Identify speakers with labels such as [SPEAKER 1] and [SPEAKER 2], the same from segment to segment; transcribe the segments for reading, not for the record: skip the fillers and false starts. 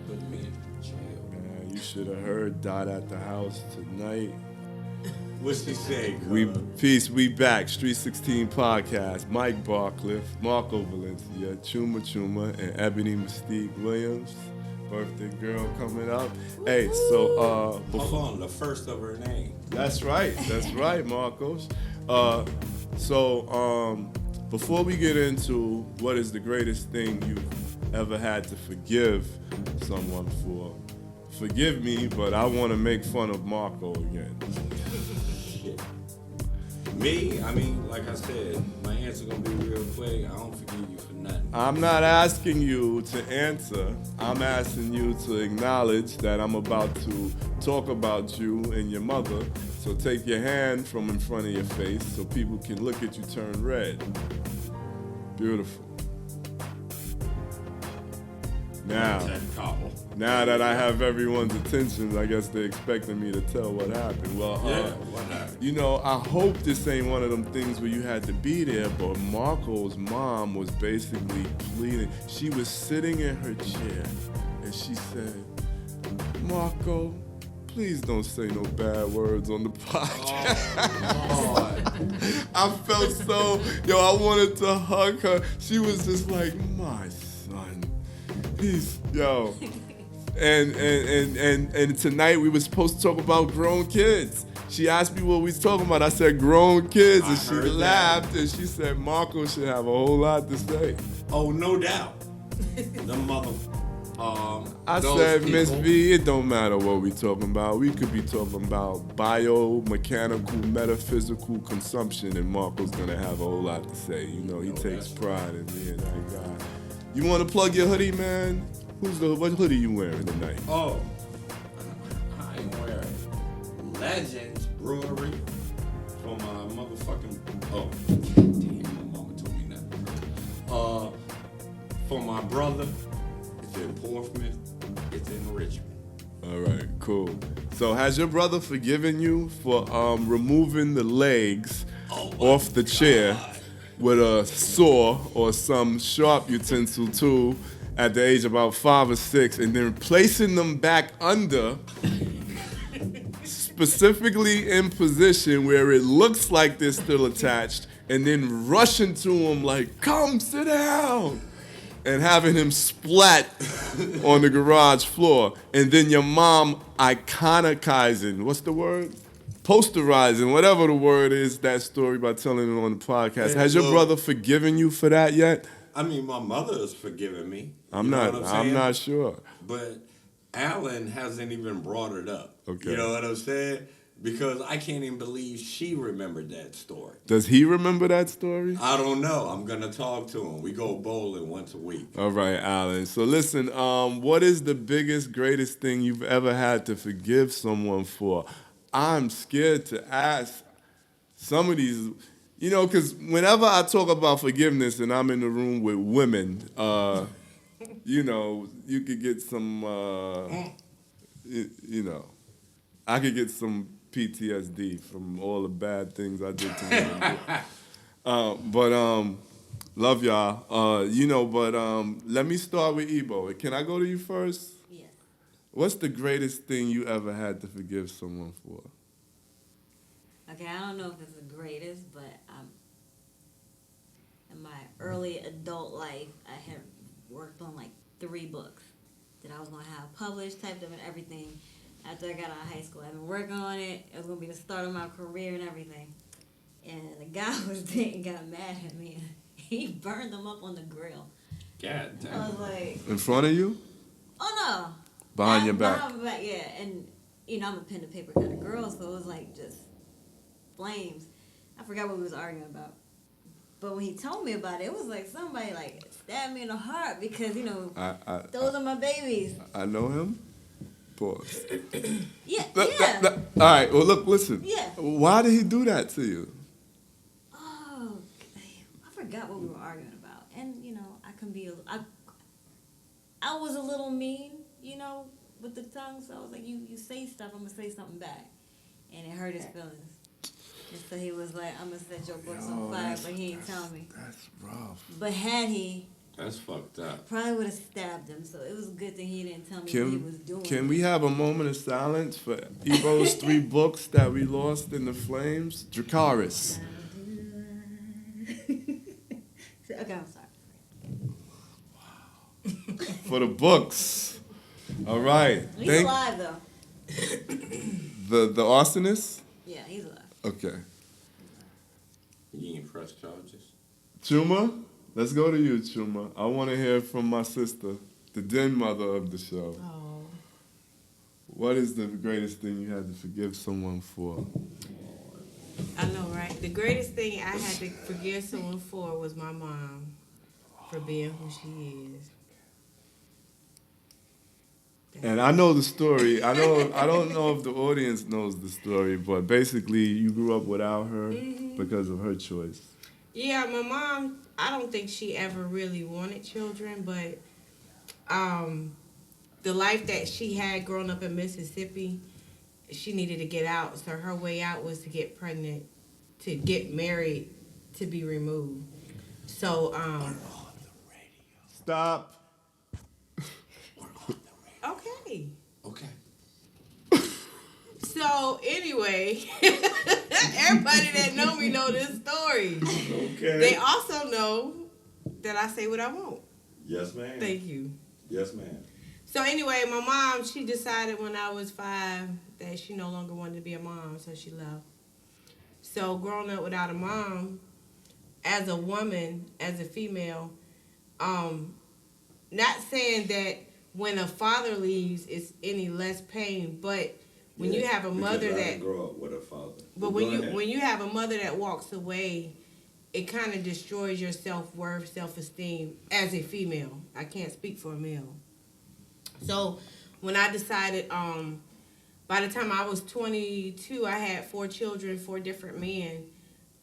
[SPEAKER 1] put me in jail.
[SPEAKER 2] Man, you should have heard Dot at the House tonight.
[SPEAKER 1] What's she say?
[SPEAKER 2] We back. Street 16 podcast. Mike Barclift, Marco Valencia, Chuma, and Ebony Mystique Williams. Birthday girl coming up. Hey, so
[SPEAKER 1] hold on, the first of her name.
[SPEAKER 2] That's right, Marcos. Before we get into what is the greatest thing you've ever had to forgive someone for, forgive me, but I want to make fun of Marco again.
[SPEAKER 1] Shit. Me? I mean, like I said, my answer gonna be real quick. I don't forgive you for nothing.
[SPEAKER 2] I'm not asking you to answer. I'm asking you to acknowledge that I'm about to talk about you and your mother. So take your hand from in front of your face so people can look at you turn red. Beautiful. Now that I have everyone's attention, I guess they're expecting me to tell what happened. Well,
[SPEAKER 1] what happened?
[SPEAKER 2] You know, I hope this ain't one of them things where you had to be there, but Marco's mom was basically pleading. She was sitting in her chair, and she said, Marco, please don't say no bad words on the podcast.
[SPEAKER 1] Oh,
[SPEAKER 2] I felt so, I wanted to hug her. She was just like, my son. And tonight we were supposed to talk about grown kids. She asked me what we was talking about. I said grown kids, and she laughed and she said Marco should have a whole lot to say.
[SPEAKER 1] Oh, no doubt. The mother.
[SPEAKER 2] I said, Miss V, it don't matter what we talking about. We could be talking about biomechanical, metaphysical consumption, and Marco's gonna have a whole lot to say. You know, he takes pride in being that guy. You want to plug your hoodie, man? What hoodie you wearing tonight?
[SPEAKER 1] Oh, I am wearing Legends Brewery for my motherfucking. Oh, damn, my mama told me that. For my brother, it's in Portsmouth. It's in Richmond.
[SPEAKER 2] All right, cool. So, has your brother forgiven you for removing the legs off the chair with a saw or some sharp utensil tool at the age of about 5 or 6, and then placing them back under, specifically in position where it looks like they're still attached, and then rushing to him like, come sit down, and having him splat on the garage floor, and then your mom iconicizing, what's the word? Posterizing, whatever the word is, that story by telling it on the podcast. Has your brother forgiven you for that yet?
[SPEAKER 1] I mean, my mother has forgiven me.
[SPEAKER 2] I'm not sure.
[SPEAKER 1] But Alan hasn't even brought it up.
[SPEAKER 2] Okay.
[SPEAKER 1] You know what I'm saying? Because I can't even believe she remembered that story.
[SPEAKER 2] Does he remember that story?
[SPEAKER 1] I don't know. I'm going to talk to him. We go bowling once a week.
[SPEAKER 2] All right, Alan. So listen, what is the biggest, greatest thing you've ever had to forgive someone for? I'm scared to ask some of these, because whenever I talk about forgiveness and I'm in the room with women, you could get some, I could get some PTSD from all the bad things I did to women. But love y'all. Let me start with Ebo. Can I go to you first? What's the greatest thing you ever had to forgive someone for?
[SPEAKER 3] Okay, I don't know if it's the greatest, but in my early adult life, I had worked on like 3 books that I was going to have published, typed up and everything after I got out of high school. I've been working on it. It was going to be the start of my career and everything. And the guy was there and got mad at me. He burned them up on the grill.
[SPEAKER 1] God damn.
[SPEAKER 3] I was like...
[SPEAKER 2] In front of you?
[SPEAKER 3] Oh, no.
[SPEAKER 2] Behind your back?
[SPEAKER 3] Behind my back, yeah. And, I'm a pen to paper kind of girl, so it was like just flames. I forgot what we was arguing about. But when he told me about it, it was like somebody like stabbed me in the heart because, those are my babies.
[SPEAKER 2] I know him. Pause.
[SPEAKER 3] Yeah.
[SPEAKER 2] All right, well, look, listen.
[SPEAKER 3] Yeah.
[SPEAKER 2] Why did he do that to you?
[SPEAKER 3] Oh, I forgot what we were arguing about. And, I can be I was a little mean, with the tongue. So I was like, you say stuff, I'm going to say something back. And it hurt his feelings. And so he was like, I'm going to set your books on fire, but he ain't telling me.
[SPEAKER 2] That's rough.
[SPEAKER 3] But had he,
[SPEAKER 1] That's fucked up.
[SPEAKER 3] Probably would have stabbed him, so it was a good thing he didn't tell me what he was doing.
[SPEAKER 2] Can we have a moment of silence for Ebo's 3 books that we lost in the flames? Dracarys.
[SPEAKER 3] Okay, I'm sorry.
[SPEAKER 2] For the books. All right.
[SPEAKER 3] He's alive, though.
[SPEAKER 2] The arsonist?
[SPEAKER 3] Yeah, he's alive.
[SPEAKER 2] Okay.
[SPEAKER 1] You ain't press charges.
[SPEAKER 2] Chuma, let's go to you, Chuma. I want to hear from my sister, the den mother of the show.
[SPEAKER 4] Oh.
[SPEAKER 2] What is the greatest thing you had to forgive someone for?
[SPEAKER 4] I know, right? The greatest thing I had to forgive someone for was my mom for being who she is.
[SPEAKER 2] And I know the story. I don't know if the audience knows the story, but basically you grew up without her because of her choice.
[SPEAKER 4] Yeah, my mom, I don't think she ever really wanted children, but the life that she had growing up in Mississippi, she needed to get out. So her way out was to get pregnant, to get married, to be removed. So,
[SPEAKER 2] Stop.
[SPEAKER 4] okay.
[SPEAKER 1] Okay.
[SPEAKER 4] So anyway, everybody that know me know this story.
[SPEAKER 2] Okay.
[SPEAKER 4] They also know that I say what I want.
[SPEAKER 1] Yes, ma'am.
[SPEAKER 4] Thank you.
[SPEAKER 1] Yes, ma'am.
[SPEAKER 4] So anyway, my mom, she decided when I was 5 that she no longer wanted to be a mom, so she left. So growing up without a mom, as a woman, as a female, not saying that when a father leaves it's any less pain, but when you have a mother
[SPEAKER 1] I
[SPEAKER 4] that
[SPEAKER 1] didn't grow up with a father.
[SPEAKER 4] but
[SPEAKER 1] Go ahead.
[SPEAKER 4] when you have a mother that walks away, it kind of destroys your self-worth, self-esteem as a female. I can't speak for a male. So when I decided, by the time I was 22, I had 4 children, 4 different men.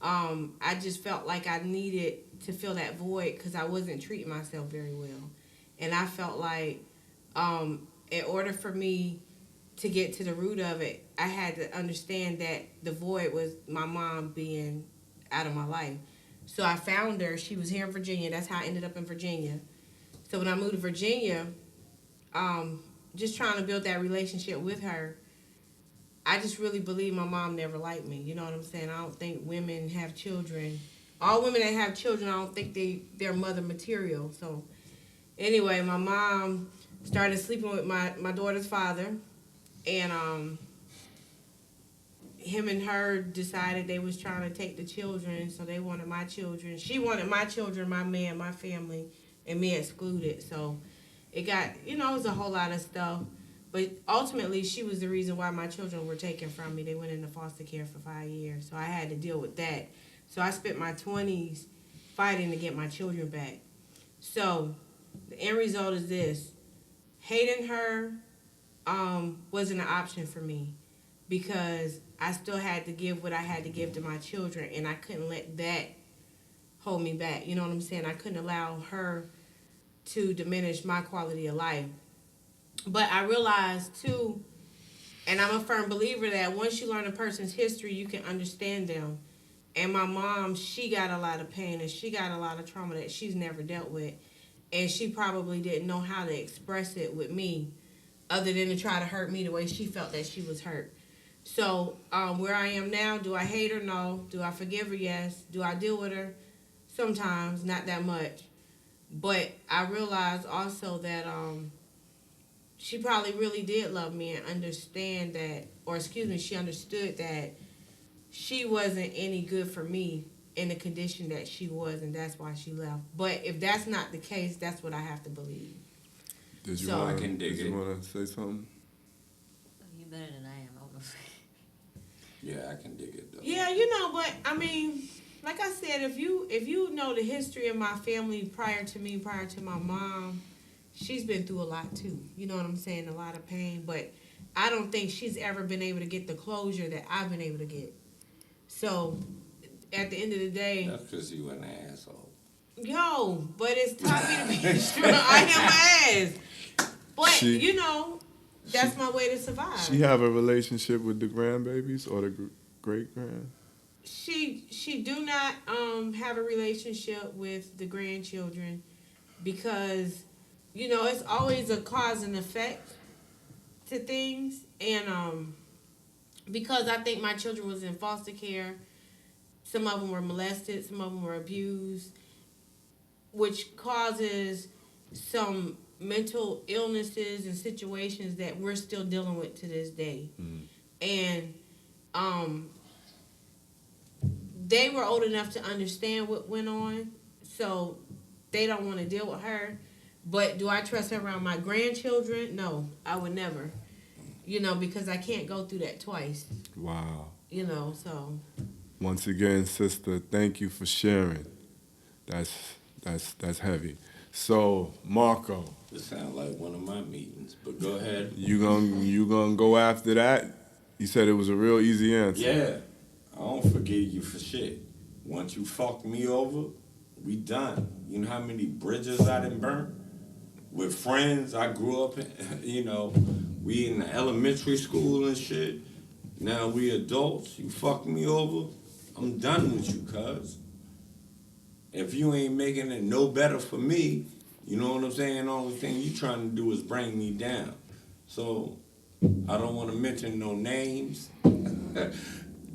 [SPEAKER 4] I just felt like I needed to fill that void because I wasn't treating myself very well. And I felt like in order for me to get to the root of it, I had to understand that the void was my mom being out of my life. So I found her. She was here in Virginia. That's how I ended up in Virginia. So when I moved to Virginia, just trying to build that relationship with her, I just really believe my mom never liked me. You know what I'm saying? I don't think women have children. All women that have children, I don't think they're mother material. So anyway, my mom started sleeping with my daughter's father. And him and her decided they was trying to take the children, so they wanted my children. She wanted my children, my man, my family, and me excluded. So it got, it was a whole lot of stuff. But ultimately, she was the reason why my children were taken from me. They went into foster care for 5 years, so I had to deal with that. So I spent my 20s fighting to get my children back. So the end result is this. Hating her wasn't an option for me because I still had to give what I had to give to my children, and I couldn't let that hold me back. You know what I'm saying? I couldn't allow her to diminish my quality of life. But I realized, too, and I'm a firm believer that once you learn a person's history, you can understand them. And my mom, she got a lot of pain, and she got a lot of trauma that she's never dealt with. And she probably didn't know how to express it with me other than to try to hurt me the way she felt that she was hurt. So where I am now, do I hate her? No. Do I forgive her? Yes. Do I deal with her? Sometimes, not that much. But I realized also that she probably really did love me and understand that, or excuse me, she understood that she wasn't any good for me in the condition that she was, and that's why she left. But if that's not the case, that's what I have to believe.
[SPEAKER 2] Did you
[SPEAKER 4] So-
[SPEAKER 2] want
[SPEAKER 1] I can dig it.
[SPEAKER 2] to say something?
[SPEAKER 3] You better than I am. I was gonna say.
[SPEAKER 1] Yeah, I can dig it though.
[SPEAKER 4] Yeah, but I mean, like I said, if you know the history of my family prior to me, prior to my mom, she's been through a lot too. You know what I'm saying? A lot of pain, but I don't think she's ever been able to get the closure that I've been able to get. So, at the end of the day,
[SPEAKER 1] That's because you an asshole.
[SPEAKER 4] but it's taught me to be strong. I am my ass. But,
[SPEAKER 2] She-
[SPEAKER 4] that's my way to survive.
[SPEAKER 2] She have a relationship with the grandbabies or the great grand?
[SPEAKER 4] She do not have a relationship with the grandchildren, because, you know, it's always a cause and effect to things. And because I think my children was in foster care, some of them were molested, some of them were abused, which causes some mental illnesses and situations that we're still dealing with to this day. And they were old enough to understand what went on, so they don't want to deal with her. But do I trust her around my grandchildren? No, I would never. You know, because I can't go through that twice.
[SPEAKER 2] Wow.
[SPEAKER 4] You know, so.
[SPEAKER 2] Once again, sister, thank you for sharing. That's heavy. So, Marco.
[SPEAKER 1] This sounds like one of my meetings, but go ahead.
[SPEAKER 2] You gonna go after that? You said it was a real easy answer.
[SPEAKER 1] Yeah, I don't forgive you for shit. Once you fuck me over, we done. You know how many bridges I done burnt? With friends I grew up in, you know, we in the elementary school and shit. Now we adults, you fuck me over, I'm done with you, cuz. If you ain't making it no better for me, you know what I'm saying? The only thing you trying to do is bring me down. So, I don't want to mention no names,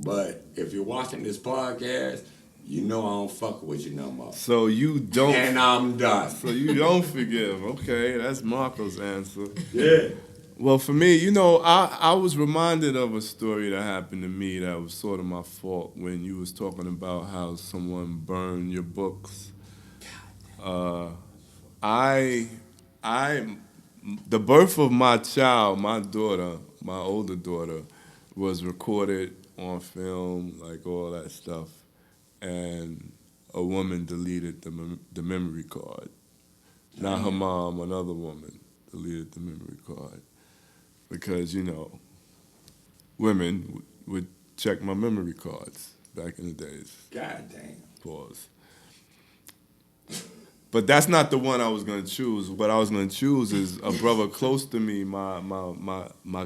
[SPEAKER 1] but if you're watching this podcast, you know I don't fuck with you no more.
[SPEAKER 2] So you don't.
[SPEAKER 1] And I'm done.
[SPEAKER 2] So you don't forgive. Okay, that's Marco's answer.
[SPEAKER 1] Yeah.
[SPEAKER 2] Well, for me, you know, I was reminded of a story that happened to me that was sort of my fault when you was talking about how someone burned your books. The birth of my child, my daughter, my older daughter, was recorded on film, like all that stuff, and a woman deleted the memory card. Not her mom, another woman deleted the memory card. Because, you know, women would check my memory cards back in the days.
[SPEAKER 1] God damn.
[SPEAKER 2] Pause. But that's not the one I was going to choose. What I was going to choose is a brother close to me, my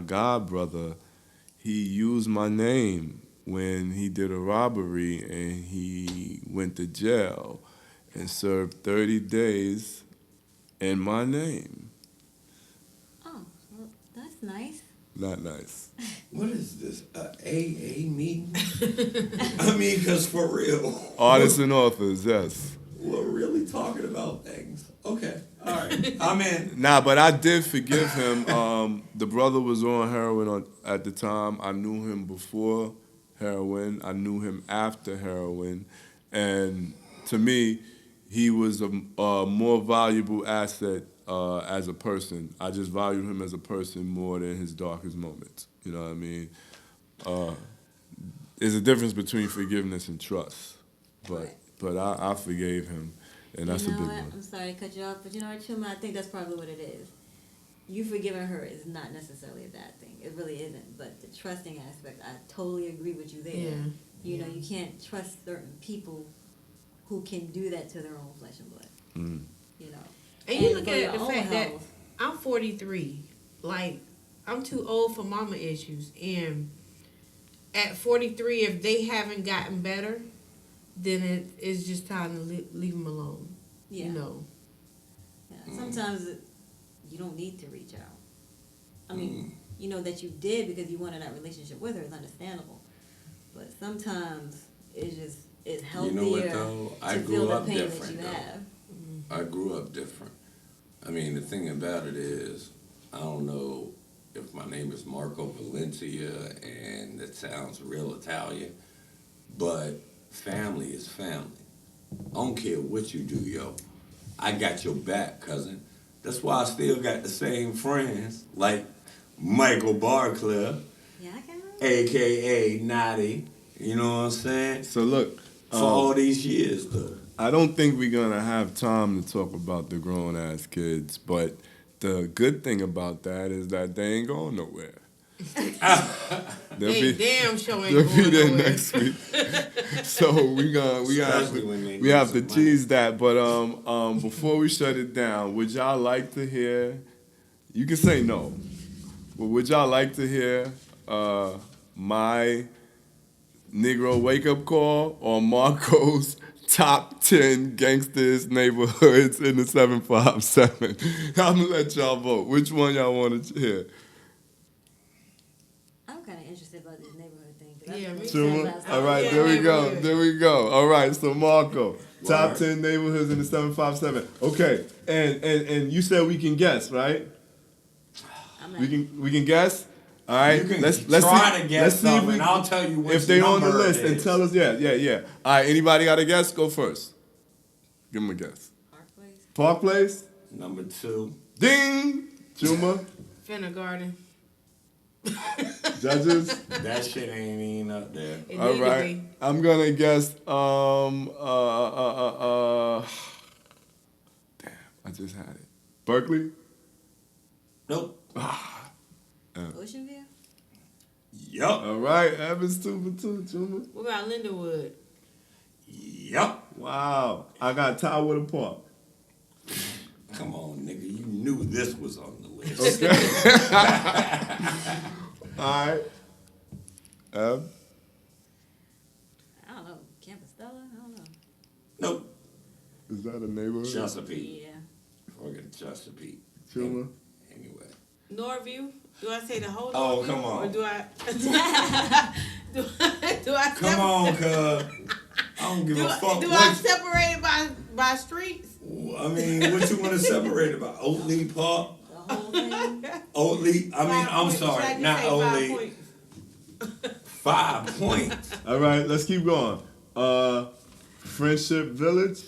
[SPEAKER 2] god brother. He used my name when he did a robbery, and he went to jail and served 30 days in my name.
[SPEAKER 3] Nice.
[SPEAKER 2] Not nice.
[SPEAKER 1] What is this, a AA meeting? I mean, because for real.
[SPEAKER 2] Artists and authors, yes.
[SPEAKER 1] We're really talking about things. Okay, all right, I'm in.
[SPEAKER 2] Nah, but I did forgive him. The brother was on heroin at the time. I knew him before heroin. I knew him after heroin. And to me, he was a more valuable asset as a person. I just valued him as a person more than his darkest moments. You know what I mean? There's a difference between forgiveness and trust. But I forgave him, and that's a big one.
[SPEAKER 3] I'm sorry to cut you off, but you know what, Chuma, I think that's probably what it is. You forgiving her is not necessarily a bad thing. It really isn't. But the trusting aspect, I totally agree with you there.
[SPEAKER 4] Yeah.
[SPEAKER 3] You know, you can't trust certain people who can do that to their own flesh and blood.
[SPEAKER 2] Mm.
[SPEAKER 3] You know.
[SPEAKER 4] And you
[SPEAKER 3] And
[SPEAKER 4] look
[SPEAKER 3] for
[SPEAKER 4] at
[SPEAKER 3] your
[SPEAKER 4] the
[SPEAKER 3] own
[SPEAKER 4] fact that
[SPEAKER 3] health.
[SPEAKER 4] I'm 43. Like, I'm too old for mama issues. And at 43, if they haven't gotten better, then it's just time to leave them alone.
[SPEAKER 3] Yeah.
[SPEAKER 4] You know.
[SPEAKER 3] Yeah. Sometimes you don't need to reach out. I mean, you know that you did because you wanted that relationship with her. It's understandable. But sometimes it's healthier
[SPEAKER 1] You know what, though? I
[SPEAKER 3] to
[SPEAKER 1] grew
[SPEAKER 3] feel the
[SPEAKER 1] up
[SPEAKER 3] pain
[SPEAKER 1] different,
[SPEAKER 3] that you
[SPEAKER 1] though.
[SPEAKER 3] have.
[SPEAKER 1] I grew up different. I mean, the thing about it is, I don't know if my name is Marco Valencia, and it sounds real Italian, but family is family. I don't care what you do, yo. I got your back, cousin. That's why I still got the same friends, like Michael Barclift,
[SPEAKER 3] Yeah, I can.
[SPEAKER 1] a.k.a. Naughty. You know what I'm saying?
[SPEAKER 2] So look,
[SPEAKER 1] For all these years, though.
[SPEAKER 2] I don't think we're gonna have time to talk about the grown ass kids, but the good thing about that is that they ain't going nowhere.
[SPEAKER 4] They damn sure ain't
[SPEAKER 2] They'll be
[SPEAKER 4] going
[SPEAKER 2] there
[SPEAKER 4] nowhere.
[SPEAKER 2] next week. So we
[SPEAKER 1] Especially when they
[SPEAKER 2] we have
[SPEAKER 1] need
[SPEAKER 2] to
[SPEAKER 1] some
[SPEAKER 2] tease that. But before we shut it down, would y'all like to hear? You can say no, but would y'all like to hear my Negro wake up call or Marco's top 10 gangsters neighborhoods in the 757. I'm gonna let y'all vote. Which one y'all want to hear?
[SPEAKER 3] I'm kind of interested about this neighborhood thing. 'Cause I
[SPEAKER 4] Yeah,
[SPEAKER 3] feel like
[SPEAKER 4] me
[SPEAKER 3] we
[SPEAKER 2] Chuma?
[SPEAKER 3] said last
[SPEAKER 2] All
[SPEAKER 3] time.
[SPEAKER 2] right,
[SPEAKER 4] Yeah,
[SPEAKER 2] there we go.
[SPEAKER 4] neighborhood.
[SPEAKER 2] There we go. All right, so Marco, top
[SPEAKER 1] Word.
[SPEAKER 2] 10 neighborhoods in the 757. Okay, and you said we can guess, right?
[SPEAKER 3] I'm not,
[SPEAKER 2] We can guess. All right,
[SPEAKER 1] You can
[SPEAKER 2] let's
[SPEAKER 1] try
[SPEAKER 2] see,
[SPEAKER 1] to guess
[SPEAKER 2] let's see if
[SPEAKER 1] something,
[SPEAKER 2] we,
[SPEAKER 1] and I'll tell you which
[SPEAKER 2] if they on the
[SPEAKER 1] number
[SPEAKER 2] list
[SPEAKER 1] it
[SPEAKER 2] and
[SPEAKER 1] is.
[SPEAKER 2] tell us. Yeah. All right, anybody got a guess? Go first. Give them a guess.
[SPEAKER 3] Park Place.
[SPEAKER 2] Park Place.
[SPEAKER 1] Number 2.
[SPEAKER 2] Ding. Chuma.
[SPEAKER 4] Finna Garden.
[SPEAKER 2] Judges.
[SPEAKER 1] That shit ain't even up there.
[SPEAKER 4] It
[SPEAKER 2] All
[SPEAKER 4] need to
[SPEAKER 2] right.
[SPEAKER 4] be.
[SPEAKER 2] I'm gonna guess. Damn, I just had it. Berkeley.
[SPEAKER 1] Nope.
[SPEAKER 3] Ocean View.
[SPEAKER 1] Yup.
[SPEAKER 2] All right, Evans 2 for 2. Chuma.
[SPEAKER 4] What about Lindenwood?
[SPEAKER 1] Yup.
[SPEAKER 2] Wow, I got Tidewater Park.
[SPEAKER 1] Come on, nigga. You knew this was on the list.
[SPEAKER 2] All right.
[SPEAKER 3] I don't know. Campostella? I don't know.
[SPEAKER 1] Nope.
[SPEAKER 2] Is that a neighborhood?
[SPEAKER 1] Chesapeake.
[SPEAKER 3] Yeah.
[SPEAKER 1] Fucking Chesapeake.
[SPEAKER 2] Chuma.
[SPEAKER 1] Anyway.
[SPEAKER 4] Norview? Do I say the whole
[SPEAKER 1] Oh,
[SPEAKER 4] Norview?
[SPEAKER 1] come on.
[SPEAKER 4] Or do I do I
[SPEAKER 1] Come on, cuz. I don't give a fuck.
[SPEAKER 4] do I separate it by streets?
[SPEAKER 1] I mean, what you want to separate about? Oatley Park?
[SPEAKER 3] The whole thing.
[SPEAKER 1] Oatley? I mean, I'm
[SPEAKER 4] Should I
[SPEAKER 1] sorry.
[SPEAKER 4] just
[SPEAKER 1] Not
[SPEAKER 4] say 5
[SPEAKER 1] Oatley.
[SPEAKER 4] points?
[SPEAKER 1] 5 points.
[SPEAKER 2] All right, let's keep going. Friendship Village.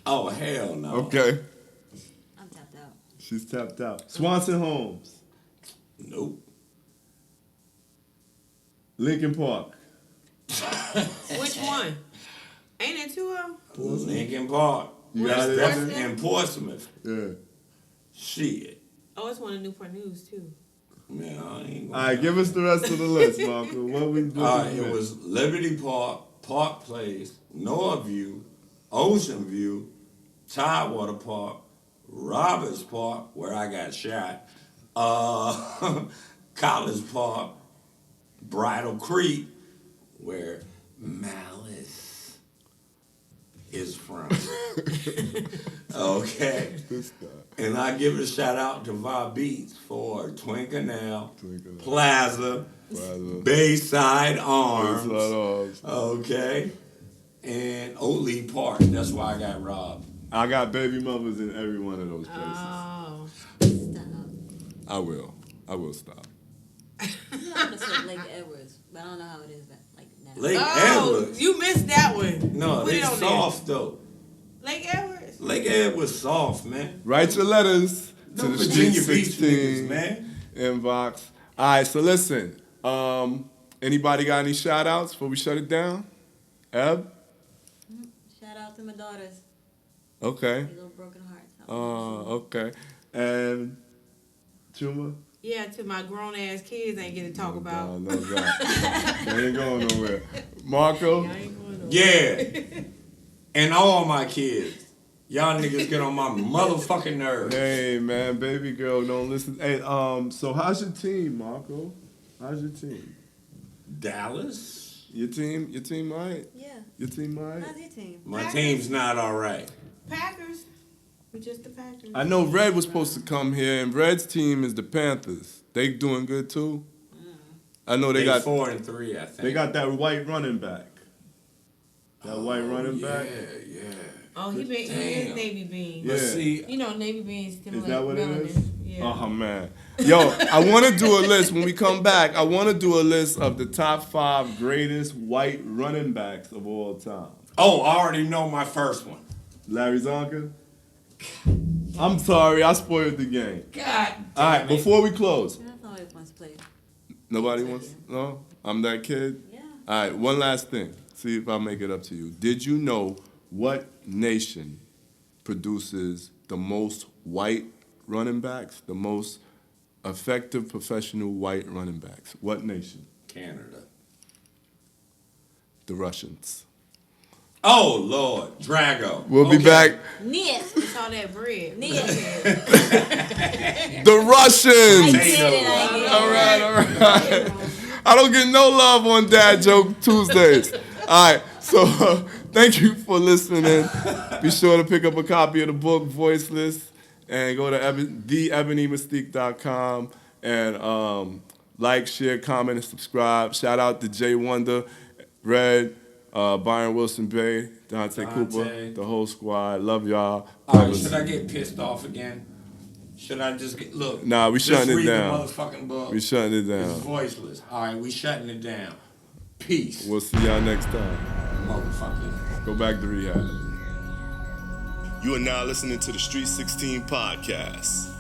[SPEAKER 1] Oh, hell no.
[SPEAKER 2] Okay,
[SPEAKER 3] I'm tapped out.
[SPEAKER 2] she's tapped out. Swanson Homes.
[SPEAKER 1] Nope.
[SPEAKER 2] Lincoln Park.
[SPEAKER 4] Which one? Ain't it 2 of them?
[SPEAKER 1] Lincoln Park.
[SPEAKER 2] You got it?
[SPEAKER 1] That's in Portsmouth.
[SPEAKER 2] Yeah.
[SPEAKER 1] Shit.
[SPEAKER 4] Oh, it's one of Newport News too.
[SPEAKER 1] Man, I ain't
[SPEAKER 2] All right, give us the rest of the list, Marco. What we doing?
[SPEAKER 1] All right, it was Liberty Park, Park Place, Norview, Ocean View, Tidewater Park, Roberts Park, where I got shot, College Park, Bridle Creek, where Malice is from. Okay.
[SPEAKER 2] This guy.
[SPEAKER 1] And I give a shout out to Vi Beats for Twin Canal,
[SPEAKER 2] Twin Canal.
[SPEAKER 1] Plaza,
[SPEAKER 2] Plaza.
[SPEAKER 1] Bayside Arms.
[SPEAKER 2] Arms.
[SPEAKER 1] Okay. And Oatley Park. That's why I got robbed.
[SPEAKER 2] I got baby mothers in every one of those places.
[SPEAKER 4] Oh.
[SPEAKER 3] Stop.
[SPEAKER 2] I will stop.
[SPEAKER 3] You know, I'm gonna say Lake Edwards, but I don't know how it is like now.
[SPEAKER 1] Lake
[SPEAKER 4] Oh,
[SPEAKER 1] Edwards.
[SPEAKER 4] you missed that one.
[SPEAKER 1] No,
[SPEAKER 4] Put
[SPEAKER 1] they
[SPEAKER 4] it on
[SPEAKER 1] soft though.
[SPEAKER 4] there. Lake Edwards.
[SPEAKER 1] Lake Edwards soft, man.
[SPEAKER 2] Write your letters to
[SPEAKER 1] No
[SPEAKER 2] the
[SPEAKER 1] Virginia
[SPEAKER 2] Street
[SPEAKER 1] Beach
[SPEAKER 2] 16
[SPEAKER 1] niggas, man.
[SPEAKER 2] inbox. All right, so listen. Anybody got any shout outs before we shut it down? Eb?
[SPEAKER 3] Shout out to my daughters.
[SPEAKER 2] Okay.
[SPEAKER 3] These little broken hearts.
[SPEAKER 2] Okay. And Chuma?
[SPEAKER 4] Yeah, to my grown ass kids ain't get to talk about.
[SPEAKER 2] No, God. They ain't going nowhere. Marco?
[SPEAKER 4] I ain't going nowhere.
[SPEAKER 1] Yeah. And all my kids. Y'all niggas get on my motherfucking nerves.
[SPEAKER 2] Hey, man, baby girl, don't listen. Hey, so how's your team, Marco? How's your team?
[SPEAKER 1] Dallas?
[SPEAKER 2] Your team all right?
[SPEAKER 3] Yeah.
[SPEAKER 2] Your team all right?
[SPEAKER 3] How's your team?
[SPEAKER 1] My team's not all right.
[SPEAKER 4] Packers. We're just the Packers.
[SPEAKER 2] I know Red was supposed to come here, and Red's team is the Panthers. They doing good too. I know they got
[SPEAKER 1] 4-3, I think.
[SPEAKER 2] they got that white running back. That white running back.
[SPEAKER 1] Yeah.
[SPEAKER 4] Oh, he is
[SPEAKER 1] Damn.
[SPEAKER 4] Navy bean.
[SPEAKER 2] Yeah.
[SPEAKER 1] But see,
[SPEAKER 4] You know, Navy beans stimulate
[SPEAKER 2] Is that what it
[SPEAKER 4] melanin.
[SPEAKER 2] is?
[SPEAKER 4] Yeah.
[SPEAKER 2] Oh man, yo, I want to do a list when we come back. I want to do a list of the top 5 greatest white running backs of all time.
[SPEAKER 1] oh, I already know my first one.
[SPEAKER 2] Larry Zonka. I'm sorry, I spoiled the game.
[SPEAKER 1] God
[SPEAKER 2] All right,
[SPEAKER 1] damn it.
[SPEAKER 2] before we close,
[SPEAKER 3] That's always wants to play.
[SPEAKER 2] nobody wants. No, I'm that kid.
[SPEAKER 3] Yeah.
[SPEAKER 2] All right, one last thing. See if I make it up to you. Did you know what nation produces the most white running backs, the most effective professional white running backs? What nation?
[SPEAKER 1] Canada.
[SPEAKER 2] The Russians.
[SPEAKER 1] Oh, Lord. Drago.
[SPEAKER 2] We'll be
[SPEAKER 1] Okay.
[SPEAKER 2] back.
[SPEAKER 3] Yes.
[SPEAKER 4] It's all that bread.
[SPEAKER 3] Yes.
[SPEAKER 2] The
[SPEAKER 3] I
[SPEAKER 2] Russians.
[SPEAKER 3] did it. I did it.
[SPEAKER 2] All right. I don't get no love on Dad Joke Tuesdays. All right, so Thank you for listening. Be sure to pick up a copy of the book, Voiceless, and go to theebonymystique.com and like, share, comment, and subscribe. Shout out to Jay Wonder, Red, Byron Wilson Bay, Dante Cooper, the whole squad. Love y'all.
[SPEAKER 1] All right, should I get pissed off again? Should I just get, look?
[SPEAKER 2] Nah, we shutting it down.
[SPEAKER 1] Just read the motherfucking book.
[SPEAKER 2] We shutting it down.
[SPEAKER 1] It's voiceless. All right, we shutting it down. Peace.
[SPEAKER 2] We'll see y'all next time.
[SPEAKER 1] Motherfuckers.
[SPEAKER 2] Go back to rehab.
[SPEAKER 5] You are now listening to the Street 16 podcast.